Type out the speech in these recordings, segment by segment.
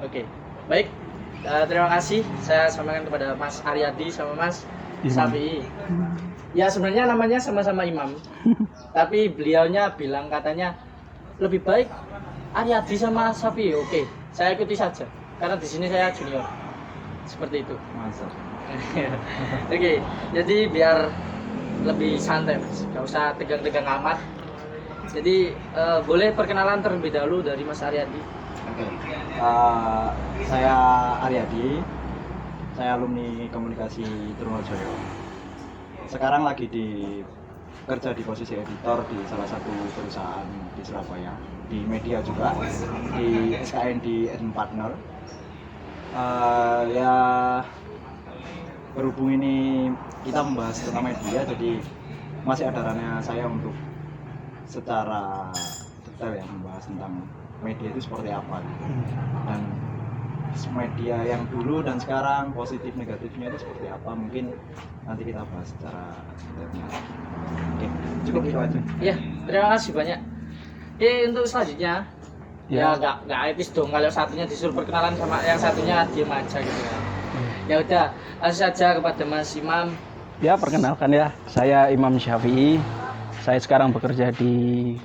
Oke. Baik. Terima kasih saya sampaikan kepada Mas Aryadi sama Mas Syafi'i. Ya sebenarnya namanya sama-sama imam. Tapi beliaunya bilang katanya lebih baik Aryadi sama Syafi'i. Oke, saya ikuti saja. Karena di sini saya junior. Seperti itu. Masa. Oke, jadi biar lebih santai Mas. Gak usah tegang-tegang amat. Jadi boleh perkenalan terlebih dahulu dari Mas Aryadi. Oke. Saya Aryadi. Saya alumni komunikasi Trunojoyo. Sekarang lagi kerja di posisi editor di salah satu perusahaan di Surabaya, di media juga, di SKN di Eden Partner. Ya berhubung ini kita membahas tentang media, jadi masih ada ranahnya saya untuk secara detail ya membahas tentang media itu seperti apa gitu. Dan media yang dulu dan sekarang positif negatifnya itu seperti apa, mungkin nanti kita bahas secara detailnya. Oke, cukup itu aja. Iya, terima kasih banyak. Untuk selanjutnya ya nggak etis dong kalau satunya disuruh perkenalan sama yang satunya diem aja gitu ya. Ya udah, langsung saja kepada Mas Imam. Ya, perkenalkan ya, saya Imam Syafi'i. Saya sekarang bekerja di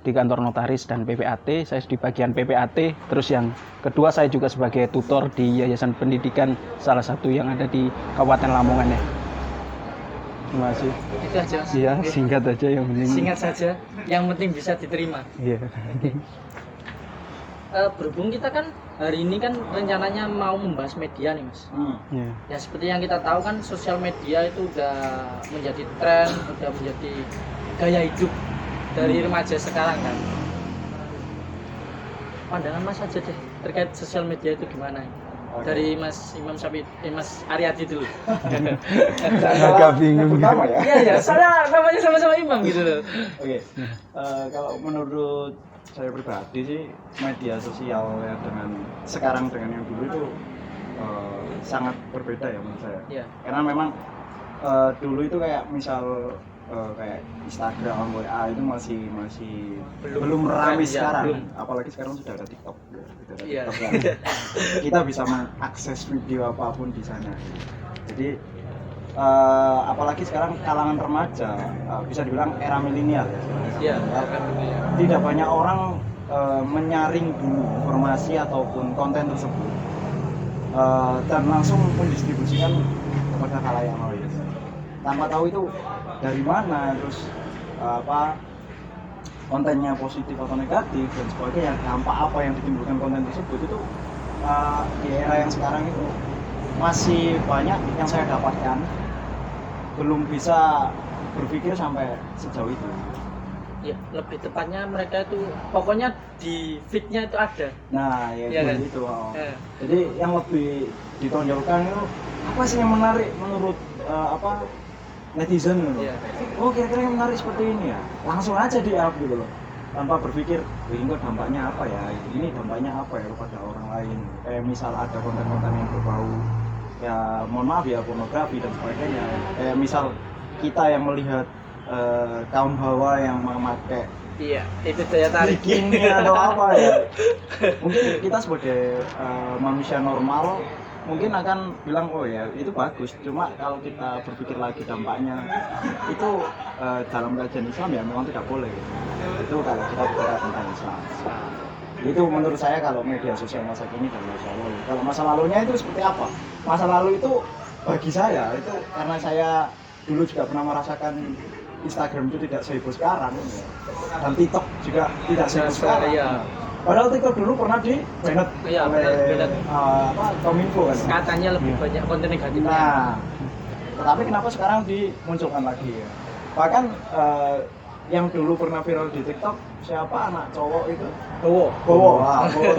kantor notaris dan PPAT. Saya di bagian PPAT. Terus yang kedua saya juga sebagai tutor di Yayasan Pendidikan salah satu yang ada di Kabupaten Lamongan ya. Terima kasih. Itu aja Mas. Iya, Oke. singkat aja yang penting. Singkat saja, yang penting bisa diterima. Iya. Berhubung kita kan hari ini kan rencananya mau membahas media nih Mas. Iya. Ya seperti yang kita tahu kan sosial media itu udah menjadi tren, udah menjadi gaya hidup dari remaja sekarang kan. Pandangan Mas aja deh terkait sosial media itu gimana? Oke. Dari Mas Imam Syafi'i, Mas Aryadi dulu. Agak bingung. Pertama ya. Iya ya, soalnya namanya sama-sama imam gitu loh. Oke. Kalau menurut saya pribadi sih media sosial ya sekarang dengan yang dulu itu sangat berbeda ya menurut saya. Iya. Karena memang dulu itu kayak misal kayak Instagram, WA itu masih belum ramai ya, sekarang. belum. Apalagi sekarang sudah ada TikTok. Iya. TikTok kan. Kita bisa mengakses video apapun di sana. Jadi apalagi sekarang kalangan remaja bisa dibilang era milenial ya. Iya. Tidak banyak orang menyaring dulu informasi ataupun konten tersebut dan langsung mendistribusikan kepada khalayak luas tanpa tahu itu dari mana, terus kontennya positif atau negatif dan sebagainya, dampak apa yang ditimbulkan konten tersebut itu di era yang sekarang itu masih banyak yang saya dapatkan belum bisa berpikir sampai sejauh itu. Ya, lebih tepatnya mereka itu pokoknya di feed-nya itu ada. Nah, ya Iya kan? gitu. Ya. Jadi yang lebih ditonjolkan itu apa sih yang menarik menurut netizen gitu. Iya. Oh, kira-kira yang menarik seperti ini ya. Langsung aja di-up gitu loh. Tanpa berpikir, ini kok dampaknya apa ya? Ini dampaknya apa ya kepada orang lain? Misal ada konten-konten yang berbau ya mohon maaf ya pornografi dan sebagainya. Misal kita yang melihat kaum hawa yang memakai Iya, itu daya tarik bikini atau apa ya. Mungkin kita sebagai manusia normal mungkin akan bilang oh ya itu bagus, cuma kalau kita berpikir lagi dampaknya itu dalam kajian Islam ya memang tidak boleh. Itu kalau kita bicara tentang Islam. Itu menurut saya kalau media sosial masa kini dan masa lalu. Kalau masa lalunya itu seperti apa? Masa lalu itu bagi saya itu karena saya dulu juga pernah merasakan Instagram itu tidak seheboh sekarang dan TikTok juga tidak seheboh sekarang. Iya. Padahal TikTok dulu pernah di banned Iya, oleh banned. Kominfo kan. Katanya lebih banyak konten negatifnya. Nah, tetapi kenapa sekarang dimunculkan lagi ya? Bahkan yang dulu pernah viral di TikTok siapa anak cowok itu? Bowo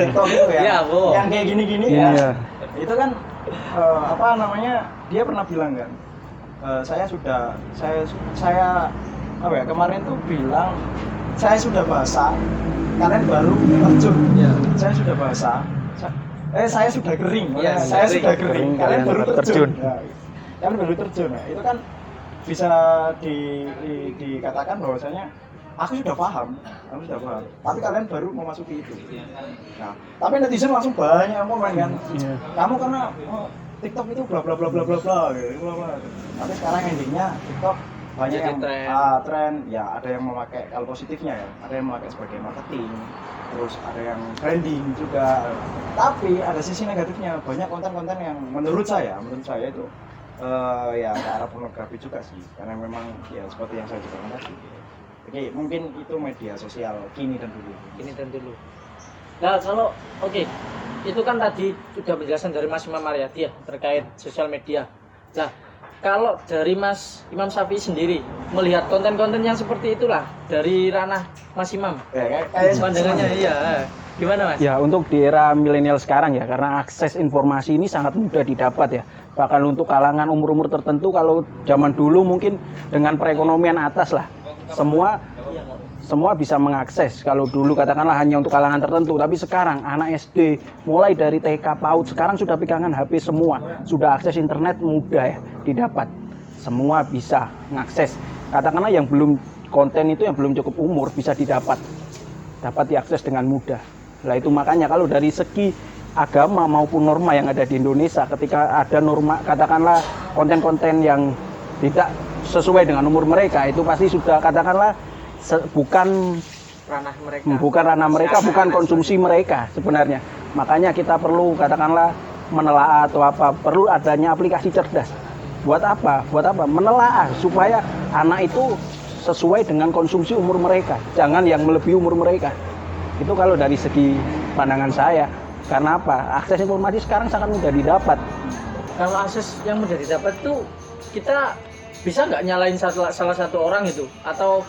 TikTok itu ya. Iya, Bowo. Yang kayak gini-gini Iya. ya. Itu kan dia pernah bilang kan saya kemarin tuh bilang saya sudah basah, kalian baru terjun. Iya. Saya sudah basah, saya sudah kering. Iya, Saya kering. sudah kering, kalian baru terjun. terjun. Ya, kalian baru terjun. Ya. Itu kan bisa dikatakan bahwasanya aku sudah paham, tapi kalian baru memasuki itu. Nah, tapi netizen langsung banyak yang komen kan, kamu karena TikTok itu bla bla bla bla bla bla gitu. Tapi sekarang endingnya TikTok banyak Jadi yang tren, ya ada yang memakai kalau positifnya ya, ada yang memakai sebagai marketing, terus ada yang branding juga. Tapi ada sisi negatifnya, banyak konten-konten yang menurut saya itu ya ke arah pornografi juga sih, karena memang ya seperti yang saya jelaskan tadi. Oke, mungkin itu media sosial kini dan dulu. Nah kalau itu kan tadi sudah penjelasan dari Mas Imam Aryadi ya terkait sosial media. Nah kalau dari Mas Imam Syafi'i sendiri melihat konten-konten yang seperti itulah dari ranah Mas Imam, kayak pandangannya iya gimana Mas? Ya untuk di era milenial sekarang ya, karena akses informasi ini sangat mudah didapat ya. Bahkan untuk kalangan umur-umur tertentu, kalau zaman dulu mungkin dengan perekonomian atas lah, semua bisa mengakses. Kalau dulu katakanlah hanya untuk kalangan tertentu, tapi sekarang anak SD mulai dari TK PAUD sekarang sudah pegangan HP semua, sudah akses internet mudah ya didapat, semua bisa mengakses. Katakanlah yang belum konten itu yang belum cukup umur bisa dapat diakses dengan mudah. Nah itu makanya kalau dari segi agama maupun norma yang ada di Indonesia, ketika ada norma katakanlah konten-konten yang tidak sesuai dengan umur mereka, itu pasti sudah katakanlah bukan ranah mereka, bukan konsumsi mereka sebenarnya. Makanya kita perlu katakanlah menelaah atau apa, perlu adanya aplikasi cerdas. Buat apa? Menelaah supaya anak itu sesuai dengan konsumsi umur mereka, jangan yang melebihi umur mereka. Itu kalau dari segi pandangan saya. Karena apa? Akses informasi sekarang sangat mudah didapat. Kalau akses yang mudah didapat itu kita bisa nggak nyalain salah satu orang itu atau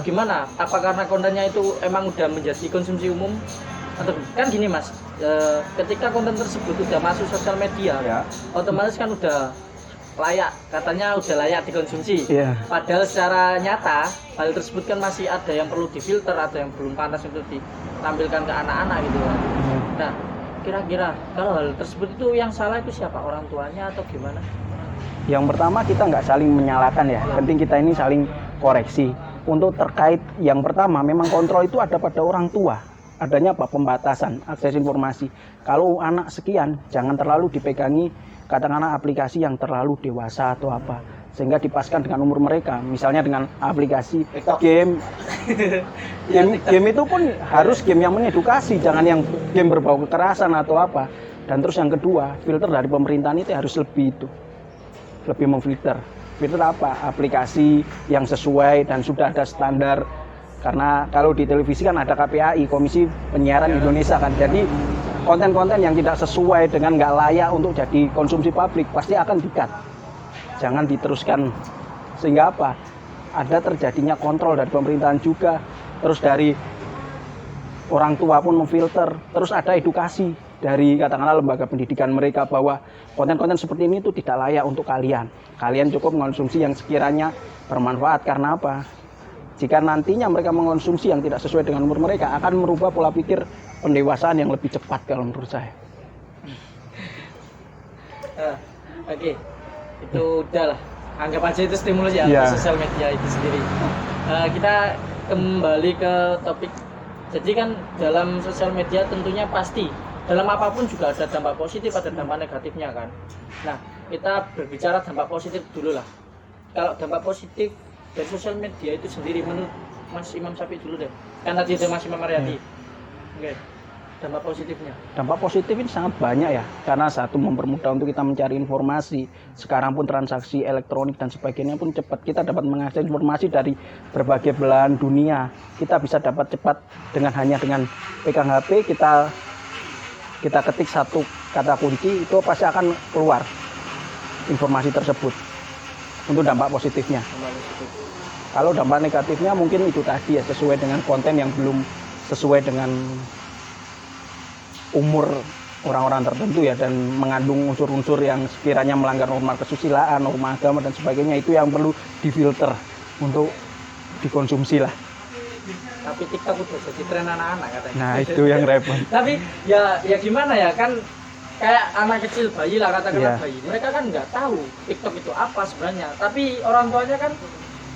gimana? Apa karena kontennya itu emang udah menjadi konsumsi umum? Atau kan gini Mas, ketika konten tersebut udah masuk sosial media, ya, otomatis kan udah katanya udah layak dikonsumsi. Padahal secara nyata hal tersebut kan masih ada yang perlu difilter, ada yang belum pantas untuk ditampilkan ke anak-anak gitu kan. Nah, kira-kira kalau hal tersebut itu yang salah itu siapa? Orang tuanya atau gimana? Yang pertama kita nggak saling menyalahkan ya, penting kita ini saling koreksi. Untuk terkait yang pertama, memang kontrol itu ada pada orang tua. Adanya apa? Pembatasan akses informasi. Kalau anak sekian, jangan terlalu dipegangi katakanlah aplikasi yang terlalu dewasa atau apa, sehingga dipaskan dengan umur mereka. Misalnya dengan aplikasi game itu pun harus game yang mengedukasi, jangan yang game berbau kekerasan atau apa. Dan terus yang kedua, filter dari pemerintahan itu harus lebih memfilter. Filter apa? Aplikasi yang sesuai dan sudah ada standar. Karena kalau di televisi kan ada KPAI, Komisi Penyiaran Indonesia kan. Jadi konten-konten yang tidak sesuai dengan nggak layak untuk jadi konsumsi publik pasti akan di-cut. Jangan diteruskan. Sehingga apa? Ada terjadinya kontrol dari pemerintahan juga. Terus dari orang tua pun memfilter. Terus ada edukasi dari katakanlah lembaga pendidikan mereka bahwa konten-konten seperti ini itu tidak layak untuk kalian. Kalian cukup mengonsumsi yang sekiranya bermanfaat. Karena apa? Jika nantinya mereka mengonsumsi yang tidak sesuai dengan umur mereka, akan merubah pola pikir pendewasaan yang lebih cepat kalau menurut saya. Oke, itu udah lah. Anggap aja itu stimulus ya untuk sosial media itu sendiri. Kita kembali ke topik. Jadi kan dalam sosial media tentunya pasti dalam apapun juga ada dampak positif, ada dampak negatifnya kan. Nah, kita berbicara dampak positif dulu lah. Kalau dampak positif dari sosial media itu sendiri menurut Mas Imam Syafi'i dulu deh. Kan tadi ada Mas Imam Aryadi. Oke. Dampak positifnya. Dampak positif ini sangat banyak ya. Karena satu mempermudah untuk kita mencari informasi. Sekarang pun transaksi elektronik dan sebagainya pun cepat. Kita dapat mengakses informasi dari berbagai belahan dunia. Kita bisa dapat cepat hanya dengan pegang HP, kita ketik satu kata kunci, itu pasti akan keluar informasi tersebut. Untuk dampak positifnya. Kalau dampak negatifnya mungkin itu tadi ya, sesuai dengan konten yang belum sesuai dengan umur orang-orang tertentu ya, dan mengandung unsur-unsur yang sekiranya melanggar norma kesusilaan, norma agama dan sebagainya, itu yang perlu difilter untuk dikonsumsi lah. Tapi TikTok udah jadi tren anak-anak katanya. Nah itu yang repot. Tapi ya gimana ya, kan kayak anak kecil, bayi lah katakanlah bayi, mereka kan nggak tahu TikTok itu apa sebenarnya, tapi orang tuanya kan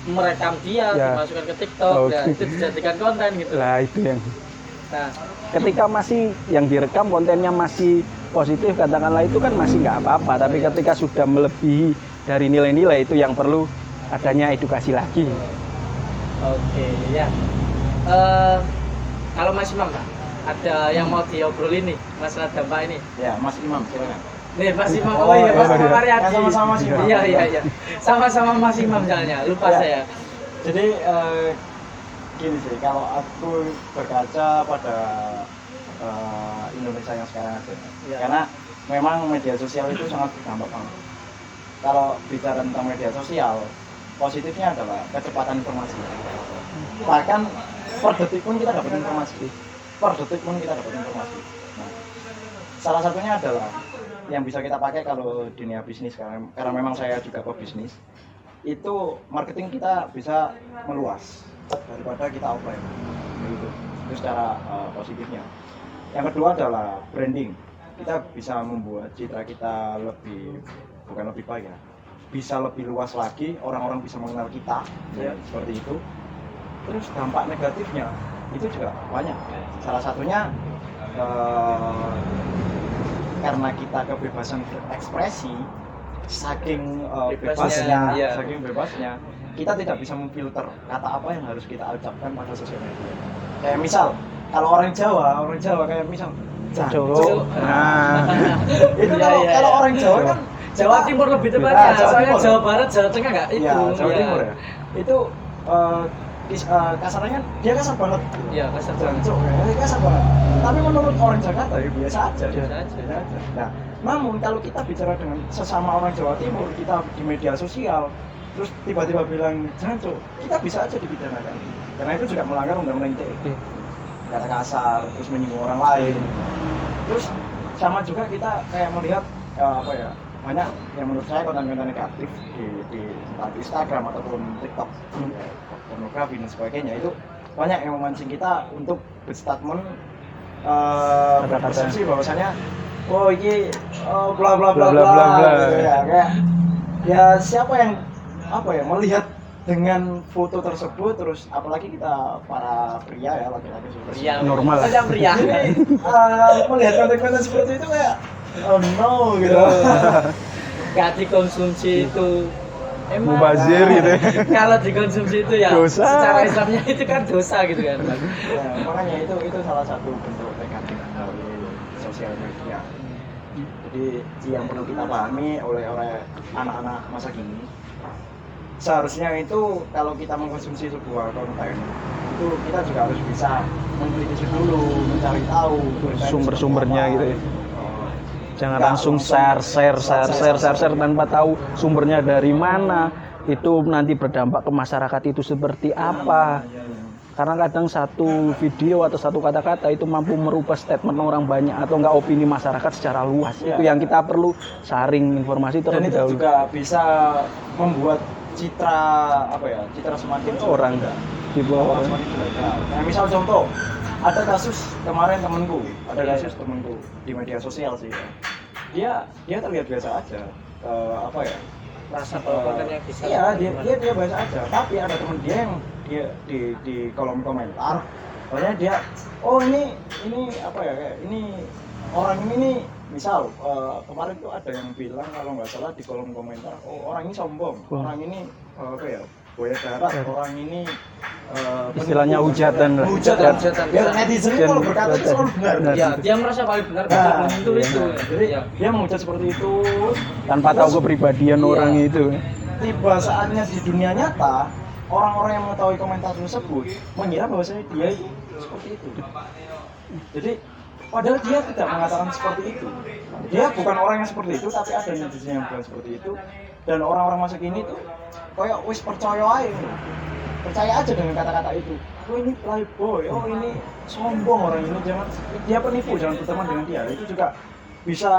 merekam dia, Ya. dimasukkan ke TikTok, Oke. ya, itu dijadikan konten gitu. Lah itu yang Nah, ketika masih yang direkam kontennya masih positif katakanlah itu kan masih nggak apa-apa, tapi ketika sudah melebihi dari nilai-nilai itu yang perlu adanya edukasi lagi. oke, ya. Kalau Mas Imam, Pak, ada yang mau diobrolin nih masalah dampak ini. Ya, Mas Imam, silakan. Nih, Mas Imam, Oh, oh iya, Mas iya. Imam Aryadi. Ya, sama-sama Mas Imam. Iya. Sama-sama Mas Imam misalnya, lupa Ya. saya. Jadi gini sih, kalau aku berkaca pada Indonesia yang sekarang aja, Ya. karena memang media sosial itu sangat berdampak banget. Kalau bicara tentang media sosial, positifnya adalah kecepatan informasi. Bahkan per detik pun kita dapat informasi. Nah, salah satunya adalah yang bisa kita pakai kalau dunia bisnis, karena memang saya juga pebisnis, itu marketing kita bisa meluas daripada kita offline gitu. Itu secara positifnya. Yang kedua adalah branding. Kita bisa membuat citra kita bukan lebih baik ya, bisa lebih luas lagi, orang-orang bisa mengenal kita ya, seperti itu. Terus dampak negatifnya itu juga banyak. Salah satunya karena kita kebebasan berekspresi, saking Bebasnya, iya. saking bebasnya, kita tidak bisa memfilter kata apa yang harus kita ucapkan pada sosial media. Kayak misal, kalau orang Jawa kayak misal Jancuk. Nah, itu Iya. kalau orang Jawa kan Jawa kita- Timur lebih Nah, tepatnya, Jawa soalnya Timur. Jawa Barat, Jawa Tengah nggak itu. Iya, Jawa Iya. Timur ya. Itu kasarnya dia kasar banget. Iya, kasar banget. Jancuk, ya, kasar banget. Tapi menurut orang Jakarta ya biasa aja. Biasa aja. Nah, namun kalau kita bicara dengan sesama orang Jawa Timur, kita di media sosial, terus tiba-tiba bilang jancuk, kita bisa aja dipidanakan. Karena itu juga melanggar undang-undang ITE. Kata kasar, terus menyinggung orang lain. Terus sama juga kita kayak melihat banyak yang menurut saya konten-konten negatif di entah di Instagram ataupun TikTok, pornografi dan sebagainya, itu banyak yang memancing kita untuk berstatement berpersepsi bahwasanya oh ini bla bla bla Bla, bla, bla bla, bla. gitu ya, kayak ya siapa yang melihat dengan foto tersebut, terus apalagi kita para pria ya, laki-laki seperti Pria. Normal lah. Saja pria. ini melihat konten-konten seperti itu kayak oh no gitu. Nggak dikonsumsi itu. Emang Mubazir gitu. kalau dikonsumsi itu ya Dosa. secara Islamnya itu kan dosa gitu kan. Ya, makanya itu salah satu bentuk negatif dari sosial media. Jadi yang perlu kita pahami oleh anak-anak masa kini, seharusnya itu kalau kita mengkonsumsi sebuah konten itu kita juga harus bisa mengkritisi dulu, mencari tahu konten Sumber-sumbernya seperti gitu apa. ya. Jangan Nggak langsung langsung share tanpa tahu sumbernya dari mana. Itu nanti berdampak ke masyarakat itu seperti apa. Karena kadang satu video atau satu kata-kata itu mampu merubah statement orang banyak atau enggak opini masyarakat secara luas. Ya. Itu yang kita perlu saring informasi Dan terlebih itu dahulu. juga bisa membuat citra semakin Orang di bawah. semakin jelek. Nah, misal contoh, ada kasus kemarin temenku di media sosial sih. Dia terlihat biasa aja. Rasa bahwa kontennya bisa. Iya, dia biasa aja. Tapi ada temen dia yang dia di kolom komentar, pokoknya dia, oh ini kayak ini orang ini nih, misal kemarin tuh ada yang bilang kalau nggak salah di kolom komentar, oh orang ini sombong, orang ini buaya darat, orang ini Istilahnya hujatan lah. hujatan. Hujatan. Ya netizen itu kalau berkata itu selalu benar. Benar. Ya, dia merasa paling benar Nah, itu itu. Jadi Ya. dia menghujat seperti itu. Tanpa tahu kepribadian Iya. orang itu. Tiba saatnya di dunia nyata, orang-orang yang mengetahui komentar tersebut mengira bahwasanya dia itu seperti itu. Jadi padahal dia tidak mengatakan seperti itu. Dia bukan orang yang seperti itu, tapi ada netizen yang bilang seperti itu. Dan orang-orang masa kini tuh kayak wis percaya aja. Percaya aja dengan kata-kata itu. Oh ini playboy, oh ini sombong orang ini, jangan dia penipu, jangan berteman dengan dia. Itu juga bisa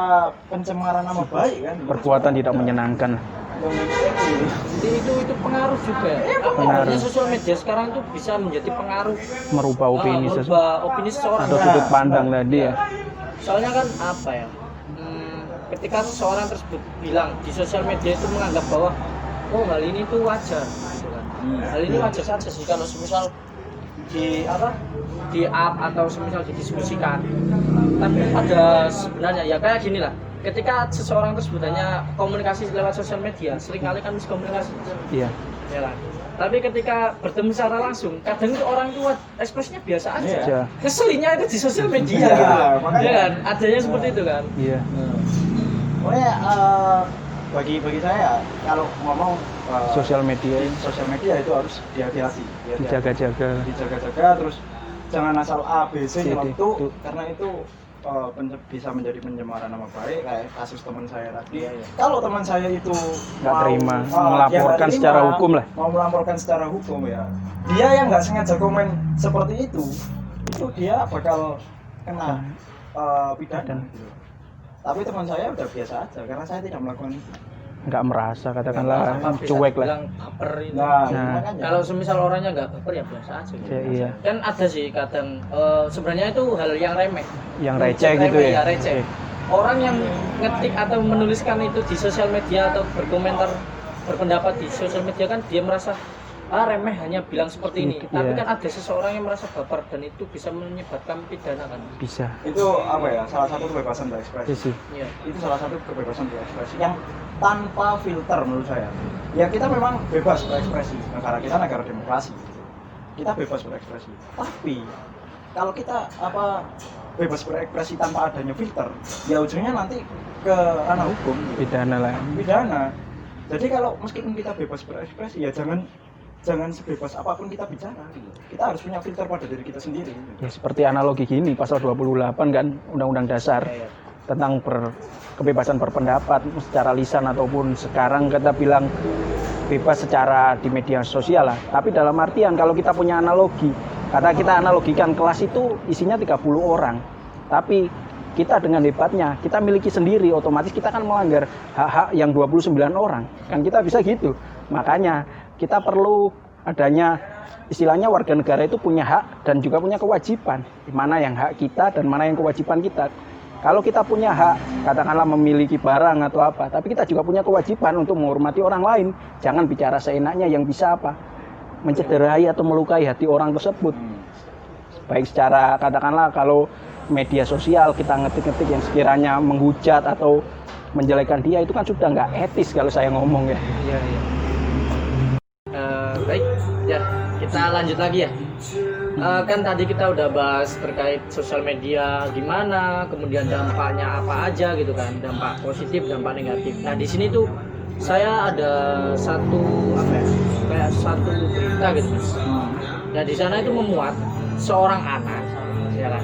pencemaran nama baik kan. Perbuatan tidak menyenangkan. Jadi itu pengaruh juga. Pengaruh. Artinya sosial media sekarang itu bisa menjadi pengaruh Merubah opini seseorang merubah opini seseorang. atau sudut pandang tadi ya. Soalnya kan apa ya? Ketika seseorang tersebut bilang di sosial media itu menganggap bahwa oh hal ini tuh wajar gitu kan. Hal ini wajar saja sih kalau semisal di up atau semisal didiskusikan. Tapi ada sebenarnya ya kayak gini lah. Ketika seseorang tersebut hanya komunikasi lewat sosial media, seringkali kan miskomunikasi. Iya. Ya kan? Tapi ketika bertemu secara langsung, kadang itu orang tua ekspresinya biasa aja. Iya. Keselinnya itu di sosial media Iya, gitu. makanya. Ya kan? Adanya seperti itu kan. Iya. Pokoknya bagi saya ya, kalau ngomong Sosial media sosial media itu harus dihati-hati, dijaga-jaga. dijaga-jaga, terus jangan asal A B C CD, nyeletuk tuh. karena itu bisa menjadi pencemaran nama baik kayak kasus teman saya tadi. Iya, iya. Kalau teman saya itu Nggak mau, terima, dia melaporkan nggak terima, secara hukum lah. mau melaporkan secara hukum ya, dia yang nggak sengaja komen seperti itu dia bakal kena pidana gitu. Tapi teman saya udah biasa aja karena saya tidak melakukan itu. Nggak merasa, katakanlah Apa bisa cuek lah. bilang baper itu. Nah, Nah. makanya. Kalau semisal orangnya nggak baper ya biasa aja gitu. Ya, iya. Kan ada sih kadang sebenarnya itu hal yang remeh. Yang receh gitu Remeh, ya. receh. Orang yang ngetik atau menuliskan itu di sosial media atau berkomentar berpendapat di sosial media kan dia merasa remeh hanya bilang seperti ini. Iya. Tapi kan ada seseorang yang merasa baper dan itu bisa menyebabkan pidana kan. Bisa. Itu apa ya? Salah satu kebebasan berekspresi. Iya sih. Iya. Itu salah satu kebebasan berekspresi yang tanpa filter menurut saya. Ya kita memang bebas berekspresi. Negara kita negara demokrasi. Kita bebas berekspresi. Tapi kalau kita bebas berekspresi tanpa adanya filter, ya ujungnya nanti ke ranah hukum. Pidana lah. Pidana. Jadi kalau meskipun kita bebas berekspresi ya jangan sebebas apapun kita bicara gitu. Kita harus punya filter pada diri kita sendiri. Ya seperti analogi gini, pasal 28 kan Undang-Undang Dasar Iya, iya. tentang kebebasan berpendapat secara lisan ataupun sekarang kita bilang bebas secara di media sosial lah. Tapi dalam artian kalau kita punya analogi, kata kita analogikan kelas itu isinya 30 orang. Tapi kita dengan hebatnya, kita miliki sendiri, otomatis kita akan melanggar hak-hak yang 29 orang. Kan kita bisa gitu. Makanya kita perlu adanya istilahnya warga negara itu punya hak dan juga punya kewajiban. Mana yang hak kita dan mana yang kewajiban kita. Kalau kita punya hak, katakanlah memiliki barang atau apa, tapi kita juga punya kewajiban untuk menghormati orang lain. Jangan bicara seenaknya yang bisa mencederai atau melukai hati orang tersebut. Baik secara katakanlah kalau media sosial kita ngetik-ngetik yang sekiranya menghujat atau menjelekan dia, itu kan sudah nggak etis kalau saya ngomong ya. Iya, iya. Baik, ya kita lanjut lagi ya. Kan tadi kita udah bahas terkait sosial media gimana, kemudian dampaknya apa aja gitu kan, dampak positif, dampak negatif. Nah di sini tuh saya ada satu kayak satu berita gitu mas. Nah di sana itu memuat seorang anak, ya kan?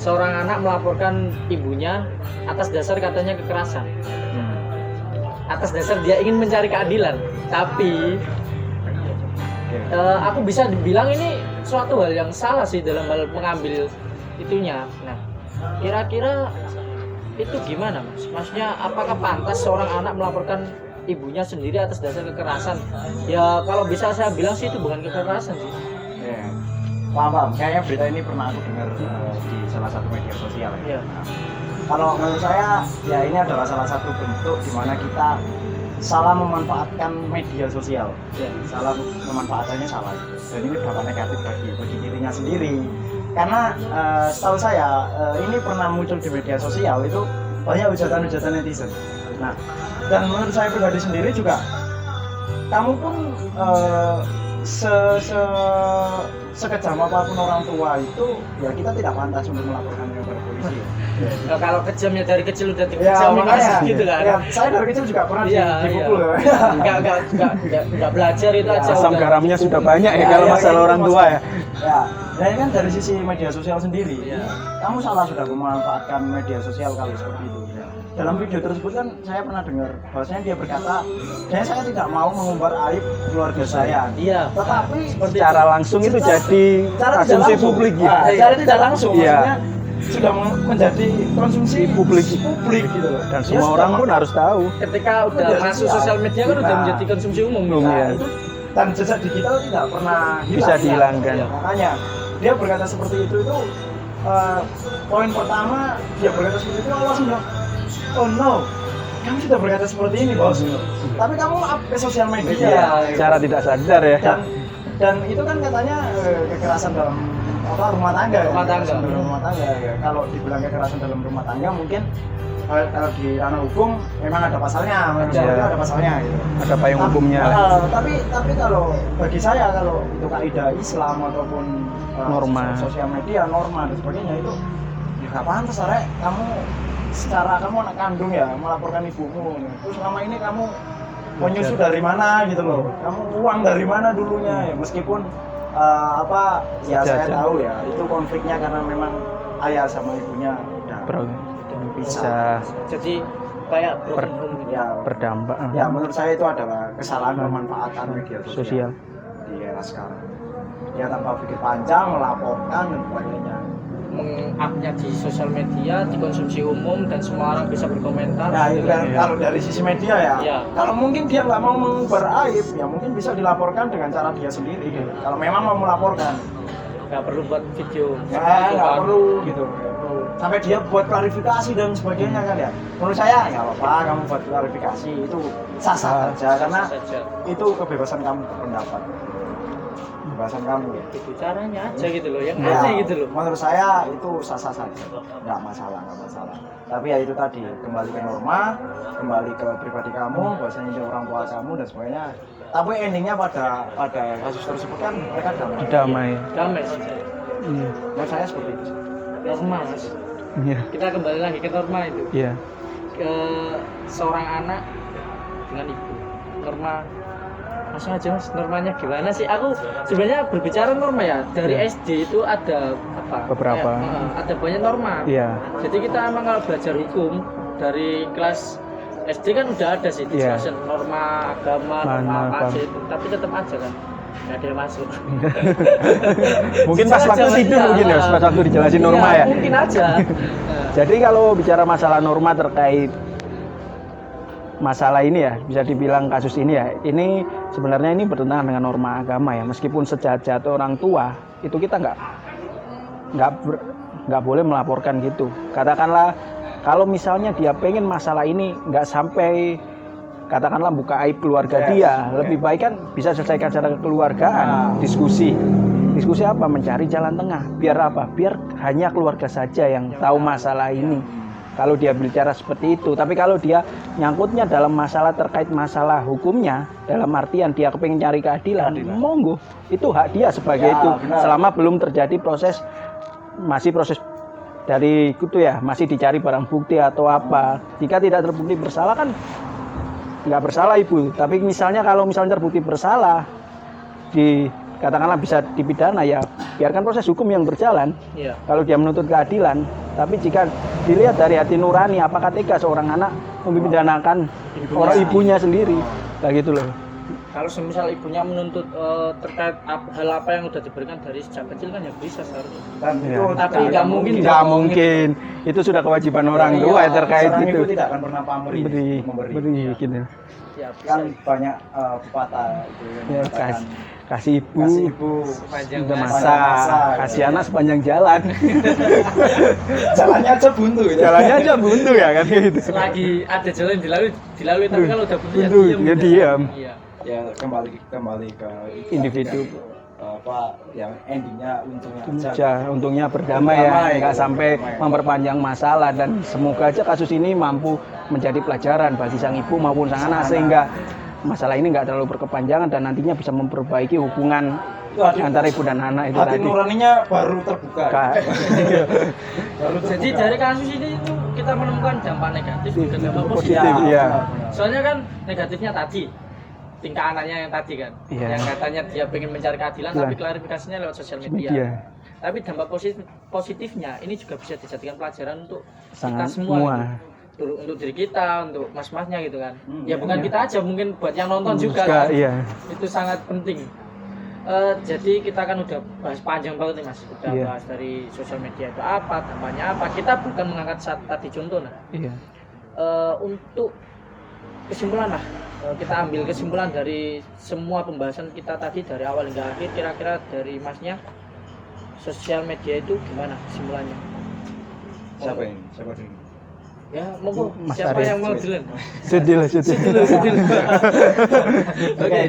Seorang anak melaporkan ibunya atas dasar katanya kekerasan. Atas dasar dia ingin mencari keadilan, tapi aku bisa dibilang ini suatu hal yang salah sih dalam hal mengambil itunya. Nah, kira-kira itu gimana mas? Maksudnya apakah pantas seorang anak melaporkan ibunya sendiri atas dasar kekerasan? Ya kalau bisa saya bilang sih itu bukan kekerasan sih. Ya. Paham. Kayaknya berita ini pernah aku dengar di salah satu media sosial ya. Iya. Kalau menurut saya, ya ini adalah salah satu bentuk di mana kita salah memanfaatkan media sosial. Ya. Salah memanfaatannya salah. Dan ini dampak negatif bagi dirinya sendiri. Karena setahu saya ini pernah muncul di media sosial itu banyak hujatan-hujatan netizen. Nah, dan menurut saya pribadi sendiri juga, kamu pun sekejam apapun orang tua itu, ya kita tidak pantas untuk melaporkan kepada polisi. Nah, kalau kejamnya dari kecil udah Ya, dikejam makanya gitu kan. ya, saya dari kecil juga pernah dipukul. Enggak belajar itu aja. Asam udah garamnya dipukul. sudah banyak ya Ya, kalau ya, masalah itu orang tua ya. Ya, nah ini kan dari sisi media sosial sendiri. Ya. Kamu salah sudah memanfaatkan media sosial kali seperti itu. Dalam video tersebut kan saya pernah dengar bahwasanya dia berkata, saya tidak mau mengumbar aib keluarga saya. Iya. Tetapi Secara langsung itu jadi Cara tidak asumsi langsung. publik Nah, gitu. Cara tidak langsung, Iya. maksudnya sudah menjadi konsumsi Publik. gitu loh. Dan Dia semua sudah orang pun harus tahu. Ketika udah Media masuk sosial. sosial media kan udah Nah. menjadi konsumsi umum. Umum, Nah, ya. itu, dan jejak digital tidak pernah Bisa dihilangkan. Ya, makanya dia berkata seperti itu poin pertama dia berkata seperti itu, Allah sudah, oh no, kamu sudah berkata seperti ini bos, tapi kamu up ke sosial media. Iya. Secara tidak sadar ya. Dan Dan itu kan katanya kekerasan dalam rumah tangga. Rumah tangga. Kekerasan dalam rumah tangga ya. Kalau dibilang kekerasan dalam rumah tangga mungkin kalau di ranah hukum memang ada pasalnya, ada pasalnya gitu. Ada payung hukumnya. Tapi kalau bagi saya kalau itu kaidah Islam ataupun Norma. sosial media, norma dan sebagainya itu ya nggak pantas, Rek. Kamu secara kamu anak kandung ya melaporkan ibumu. Terus selama ini kamu menyusu dari mana gitu loh. Kamu uang dari mana dulunya ya meskipun saya tahu ya itu konfliknya karena memang ayah sama ibunya udah bisa. Jadi kayak berdampak. Ya menurut saya itu adalah kesalahan pemanfaatan media sosial di era sekarang. Ya tanpa pikir panjang melaporkan dan sebagainya. Upnya di sosial media, dikonsumsi umum dan semua orang bisa berkomentar. Nah itu kan kalau dari sisi media ya. Kalau mungkin dia nggak mau mengumbar aib, ya mungkin bisa dilaporkan dengan cara dia sendiri. Kalau memang mau melaporkan, nggak perlu buat video. Nggak perlu gitu. Sampai dia buat klarifikasi dan sebagainya kan ya. Menurut saya nggak apa-apa kamu buat klarifikasi itu sah-sah saja karena itu kebebasan kamu berpendapat. Kebebasan kamu itu caranya aja gitu loh, yang aneh gitu loh. Menurut saya itu sah-sah saja, nggak masalah. Tapi ya itu tadi, kembali ke norma, kembali ke pribadi kamu, bahwasanya itu orang tua kamu dan sebagainya. Tapi endingnya pada kasus tersebut kan mereka damai. Sih. Menurut saya seperti itu. Norma, Mas. Iya. Kita kembali lagi ke norma itu. Iya. Ke seorang anak dengan ibu. Norma. Langsung aja Mas, normanya gimana sih? Aku sebenarnya berbicara norma ya. Dari SD itu ada beberapa. Ada banyak norma. Iya. Jadi kita emang kalau belajar hukum dari kelas SD kan udah ada sih dijelasin norma agama, norma apa sih itu. Tapi tetap aja kan nggak ada yang masuk. Mungkin pas waktu tidur mungkin ya, pas waktu dijelasin norma ya. Mungkin aja. Jadi kalau bicara masalah norma terkait masalah ini ya, bisa dibilang kasus ini ya, ini sebenarnya ini bertentangan dengan norma agama ya. Meskipun sejahat orang tua itu kita nggak boleh melaporkan gitu. Katakanlah kalau misalnya dia pengen masalah ini nggak sampai katakanlah buka aib keluarga dia, lebih baik kan bisa selesaikan secara kekeluargaan, diskusi apa, mencari jalan tengah. Biar apa? Biar hanya keluarga saja yang tahu masalah ini. Kalau dia bicara seperti itu, tapi kalau dia nyangkutnya dalam masalah terkait masalah hukumnya, dalam artian dia kepingin cari keadilan, monggo, itu hak dia sebagai itu. Benar. Selama belum terjadi proses dari itu ya, masih dicari barang bukti atau apa. Jika tidak terbukti bersalah kan nggak bersalah ibu. Tapi misalnya kalau terbukti bersalah, katakanlah bisa dipidana ya, biarkan proses hukum yang berjalan. Iya. Kalau dia menuntut keadilan, tapi jika dilihat dari hati nurani, apakah tega seorang anak memidanakan orang ibunya sendiri, kayak gitu loh. Kalau semisal ibunya menuntut terkait hal apa yang sudah diberikan dari sejak kecil kan ya bisa seharusnya. Tapi nggak mungkin. Nggak mungkin. Itu sudah kewajiban orang tua terkait itu. Ibu tidak akan pernah memberi. Gitu. Ya, Kan banyak pepatah itu yang mengatakan, kasih ibu sepanjang masa, kasih anak sepanjang jalan. Jalannya aja buntu gitu. Jalannya aja buntu ya kan gitu. Selagi ada jalan dilalui tapi kalau udah buntu ya diam. Iya. Ya kembali ke Individu yang endingnya untungnya berdamai ya, nggak sampai memperpanjang masalah, dan semoga aja kasus ini mampu menjadi pelajaran bagi sang ibu maupun sang anak sehingga masalah ini nggak terlalu berkepanjangan dan nantinya bisa memperbaiki hubungan antara ibu dan anak itu hati tadi. nuraninya baru terbuka. Jadi dari kasus ini itu kita menemukan dampak negatif dan dampak positif. Positif, iya. Soalnya kan negatifnya tadi tingkah anaknya yang tadi kan, Iya. yang katanya dia pengen mencari keadilan tapi klarifikasinya lewat sosial media. Tapi dampak positifnya ini juga bisa dijadikan pelajaran untuk kita semua. Untuk diri kita, untuk mas-masnya gitu kan. Ya bukan kita aja, mungkin buat yang nonton juga kan. Iya. Itu sangat penting. Jadi kita kan udah bahas panjang banget nih Mas. Udah bahas dari sosial media itu apa, dampaknya apa. Kita bukan mengangkat tadi contoh Iya. Untuk kesimpulan lah. Kita ambil kesimpulan dari semua pembahasan kita tadi dari awal hingga akhir, kira-kira dari Masnya sosial media itu gimana kesimpulannya? Siapa ini? Ya, monggo Mas siapa Arief. yang mau duluan? Sedih. Oke.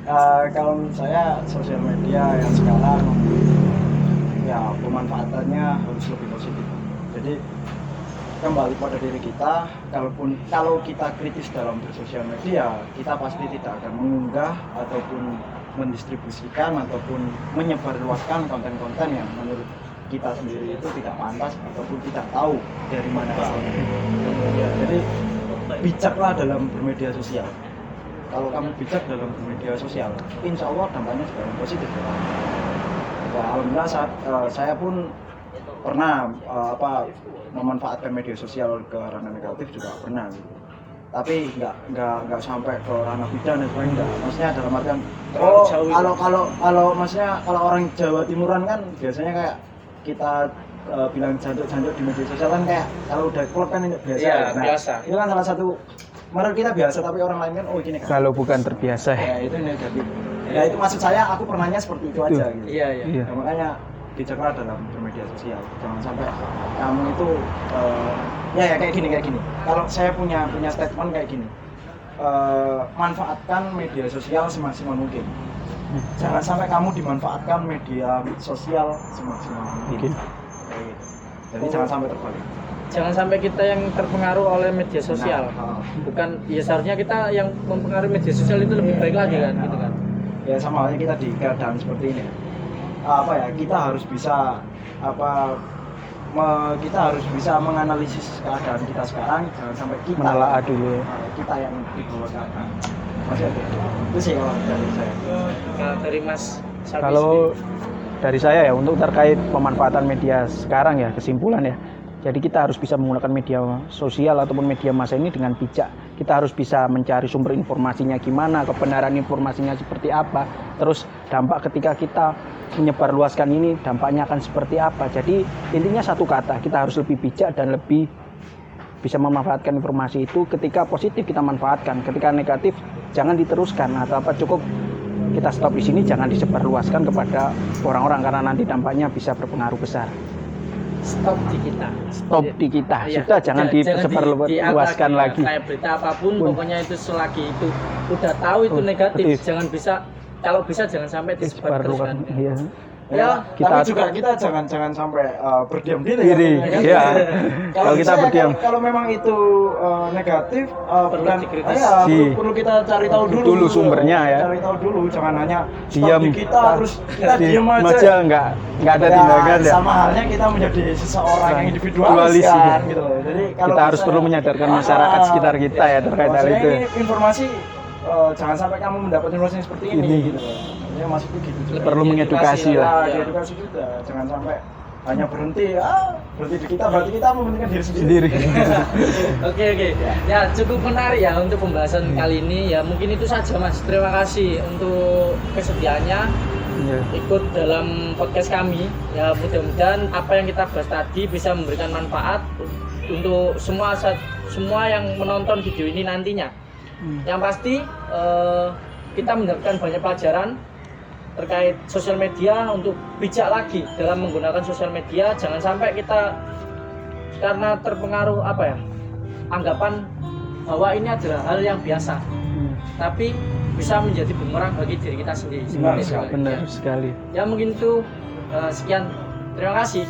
Kalau menurut saya sosial media yang sekarang ya pemanfaatannya harus lebih positif. Jadi kembali pada diri kita, kalau kita kritis dalam bersosial media, kita pasti tidak akan mengunggah ataupun mendistribusikan ataupun menyebarluaskan konten-konten yang menurut kita sendiri itu tidak pantas ataupun tidak tahu dari mana asalnya. Ya, jadi bijaklah dalam bermedia sosial. Kalau kamu bijak dalam bermedia sosial, insya Allah dampaknya juga yang positif. Ya, alhamdulillah saya pun pernah memanfaatkan media sosial ke ranah negatif juga pernah. Tapi nggak sampai ke ranah pidana dan sebagainya. Maksudnya dalam artian kalau maksudnya kalau orang Jawa Timuran kan biasanya kayak kita bilang jancuk-jancuk di media sosial kan kayak kalau udah klub kan biasa. Iya, Nah, biasa. itu kan salah satu menurut kita biasa tapi orang lain kan oh gini kan. Kalau bukan terbiasa ya. Ya itu negatif. Ya itu maksud saya aku pernahnya seperti itu aja gitu. Iya. Iya. Ya, makanya bijaklah dalam bermedia sosial. Jangan sampai kamu itu ya kayak gini. Kalau saya punya statement kayak gini. Manfaatkan media sosial semaksimal mungkin. Jangan sampai kamu dimanfaatkan media sosial semaksimal mungkin. Jadi jangan sampai terbalik. Jangan sampai kita yang terpengaruh oleh media sosial. Nah, Bukan, ya seharusnya kita yang mempengaruhi media sosial itu lebih baik lagi kan, gitu kan. Ya sama halnya kita di keadaan seperti ini. Kita harus bisa kita harus bisa menganalisis keadaan kita sekarang, jangan sampai kita Menelaah dulu. kita yang dibawa keadaan. Masih ada. Itu sih kalau dari saya. Nah, dari Mas Sabi Kalau dari saya ya untuk terkait pemanfaatan media sekarang ya kesimpulan ya. Jadi kita harus bisa menggunakan media sosial ataupun media massa ini dengan bijak. Kita harus bisa mencari sumber informasinya gimana, kebenaran informasinya seperti apa. Terus dampak ketika kita menyebarluaskan ini dampaknya akan seperti apa. Jadi intinya satu kata, kita harus lebih bijak dan lebih bisa memanfaatkan informasi itu. Ketika positif kita manfaatkan, ketika negatif jangan diteruskan atau cukup kita stop di sini, jangan disebarluaskan kepada orang-orang karena nanti dampaknya bisa berpengaruh besar. stop di kita. Iya. Sudah jangan disebarluaskan lagi. Kayak berita apapun, pokoknya itu selagi itu udah tahu itu negatif, jangan kalau bisa jangan sampai disebarluaskan. Iya. Ya, tapi juga kita jangan sampai berdiam diri. Ya. Kalau kita berdiam, kalau memang itu negatif, Perlu dikritis. perlu kita cari tahu dulu sumbernya ya. Cari tahu dulu, jangan hanya Diam. kita harus diam aja. nggak ada tindakan ya. Sama halnya kita menjadi seseorang yang individualis Individualis, kan, gitu. gitu. Jadi Kita harus perlu menyadarkan masyarakat sekitar kita ya terkait hal maksudnya itu. ini informasi jangan sampai kamu mendapat informasi yang seperti ini gitu. Ya maksudku gitu juga. Perlu mengedukasi lah. Diedukasi juga. Jangan sampai hanya berhenti di kita, berarti kita mementingkan diri sendiri. Oke. Ya cukup menarik ya untuk pembahasan kali ini. Ya mungkin itu saja Mas. Terima kasih untuk kesediaannya Iya. ikut dalam podcast kami. Ya mudah-mudahan apa yang kita bahas tadi bisa memberikan manfaat untuk semua yang menonton video ini nantinya. Yang pasti kita mendapatkan banyak pelajaran terkait sosial media untuk bijak lagi dalam menggunakan sosial media. Jangan sampai kita karena terpengaruh anggapan bahwa ini adalah hal yang biasa, tapi bisa menjadi bumerang bagi diri kita sendiri. Benar sekali. Ya mungkin itu sekian. Terima kasih.